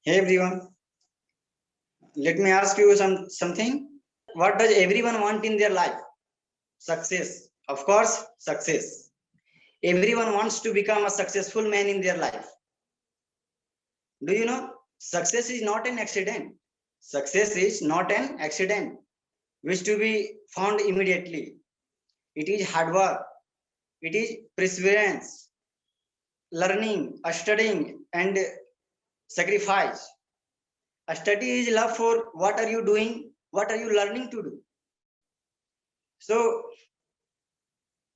Hey everyone, let me ask you something. What does everyone want in their life? Success. Of course, success. Everyone wants to become a successful man in their life. Do you know? Success is not an accident. Success is not an accident which to be found immediately. It is hard work. It is perseverance, learning, studying, and sacrifice. A study is love for what are you doing, what are you learning to do. So,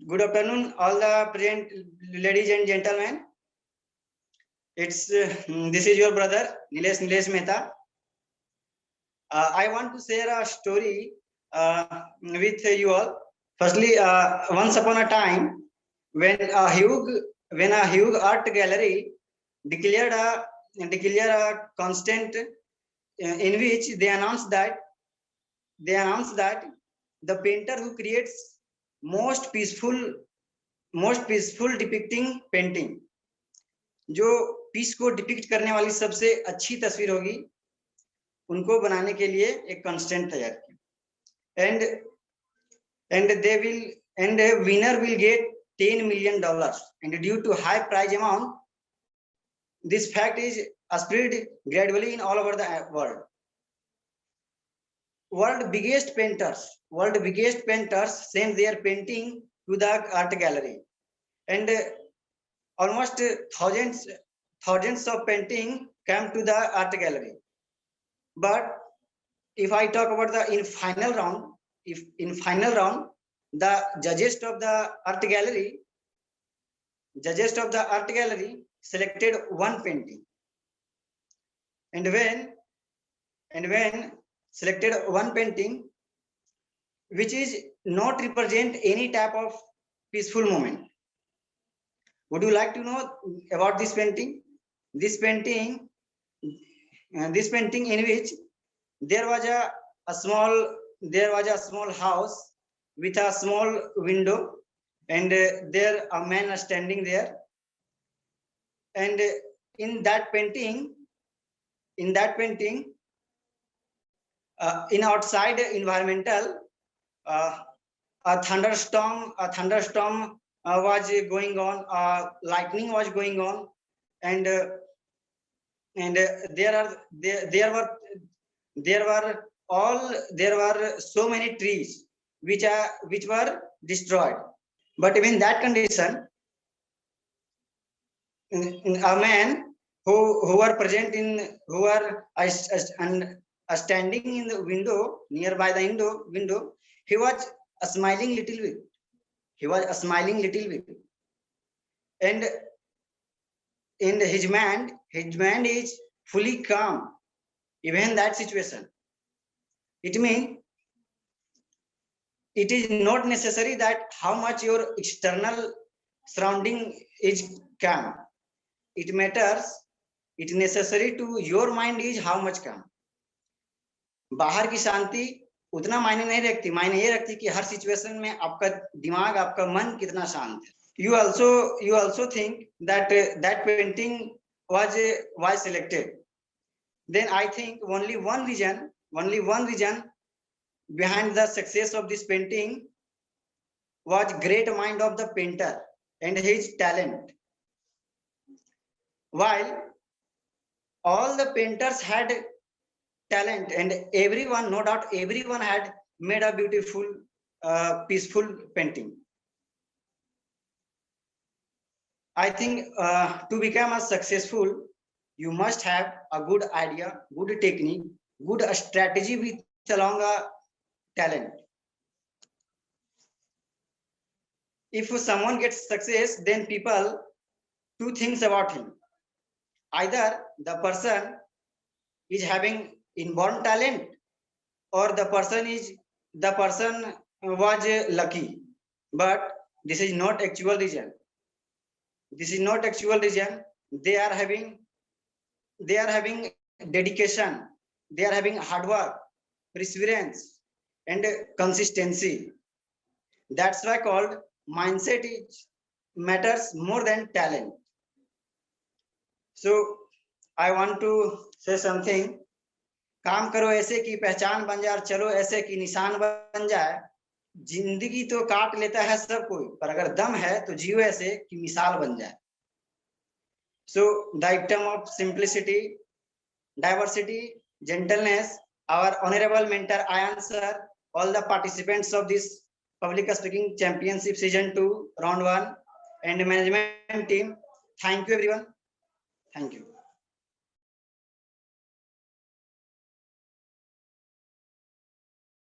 good afternoon, all the present ladies and gentlemen. It's this is your brother Nilesh Mehta. I want to share a story with you all. Firstly, once upon a time, when a huge art gallery declared a constant in which they announced that the painter who creates most peaceful most peaceful depicting painting, जो piece को depict करने वाली सबसे अच्छी तस्वीर होगी, उनको बनाने के लिए एक कंस्टेंट तैयार किया. And they will and winner will get $10 million. And due to high prize amount, this fact is spread gradually in all over the world. World biggest painters send their painting to the art gallery, and almost thousands of painting come to the art gallery. But if I talk about the in final round, the judges of the art gallery selected one painting, and when selected one painting which is not represent any type of peaceful moment. Would you like to know about this painting? This painting in which there was a small house with a small window, and there a man is standing there. And in that painting, in outside environmental, a thunderstorm was going on, lightning was going on, and there were so many trees which were destroyed. But in that condition, a man who were standing in the window, nearby the window, he was smiling little bit. And his mind is fully calm even in that situation. It means it is not necessary that how much your external surrounding is calm. It matters, it necessary to your mind is how much calm. बाहर की शांति उतना मायने नहीं रखती, मायने ये रखती कि हर सिचुएशन में आपका दिमाग, आपका मन कितना शांत है. You also think that that painting was selected. Then I think only one reason behind the success of this painting was great mind of the painter and his talent. While all the painters had talent, and everyone, no doubt everyone had made a beautiful peaceful painting. I think to become a successful, you must have a good idea, good technique, good strategy with along a talent. If someone gets success, then people two things about him. Either the person is having inborn talent, or the person was lucky. But this is not actual reason. They are having dedication, they are having hard work, perseverance, and consistency. That's why called mindset matters more than talent. So I want to say something. काम करो ऐसे की पहचान बन जाए और चलो ऐसे की निशान बन जाए। जिंदगी तो काट लेता है सब कोई, पर अगर दम है तो जियो ऐसे कि मिसाल बन जाए। So the item of simplicity, diversity, gentleness, our honorable mentor Ayan sir, all the participants of this public speaking championship season 2 round 1 and management team, thank you everyone, thank you.